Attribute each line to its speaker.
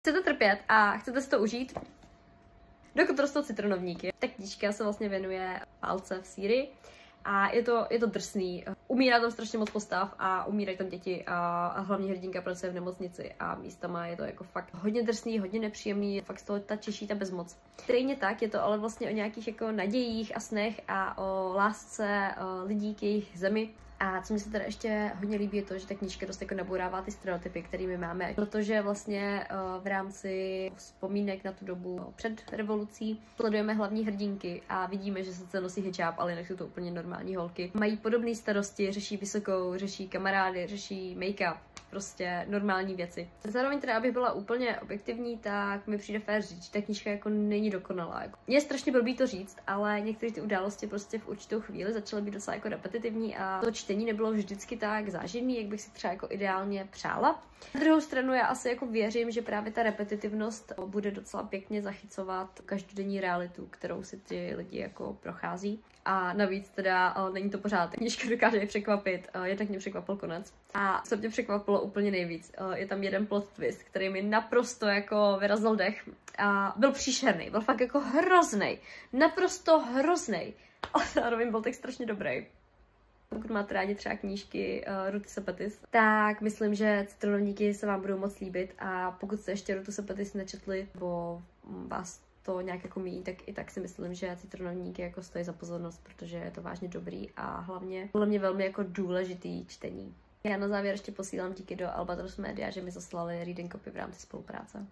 Speaker 1: Chcete trpět a chcete si to užít, dokud rostou citronovníky. Ta knížka se vlastně věnuje válce v Sýrii a je to drsný. Umírá tam strašně moc postav a umírají tam děti a hlavní hrdinka pracuje v nemocnici a místama je to jako fakt hodně drsný, hodně nepříjemný, fakt z toho ta češí ta bezmoc. Stejně tak je to ale vlastně o nějakých jako nadějích a snech a o lásce lidí k jejich zemi. A co mi se teda ještě hodně líbí je to, že ta knížka dost jako nabourává ty stereotypy, kterými máme, protože vlastně v rámci vzpomínek na tu dobu před revolucí sledujeme hlavní hrdinky a vidíme, že sice nosí hijab, ale jinak jsou to úplně normální holky. Mají podobné starosti, řeší vysokou, řeší kamarády, řeší make-up, prostě normální věci. Zároveň teda, abych byla úplně objektivní, tak mi přijde fér říct, že ta knížka jako není dokonalá. Mně je strašně blbý to říct, ale některé ty události prostě v určitou chvíli začaly být docela jako repetitivní a to čtení nebylo vždycky tak záživný, jak bych si třeba jako ideálně přála. Na druhou stranu já asi jako věřím, že právě ta repetitivnost bude docela pěkně zachycovat každodenní realitu, kterou si ty lidi jako prochází. A navíc teda není to pořád. Knížka dokáže je překvapit, jednak mě překvapil konec. A co mě překvapilo úplně nejvíc, je tam jeden plot twist, který mi naprosto jako vyrazil dech a byl příšerný, byl fakt jako hroznej, naprosto hroznej, ale zároveň byl tak strašně dobrý. Pokud máte rádi třeba knížky Ruty Sepetys, tak myslím, že citronovníky se vám budou moc líbit a pokud jste ještě Rutu Sepetys nečetli, nebo vás to nějak jako míjí, tak i tak si myslím, že citronovníky jako stojí za pozornost, protože je to vážně dobrý a hlavně velmi jako důležitý čtení. Já na závěr ještě posílám díky do Albatros Media, že mi zaslali reading copy v rámci spolupráce.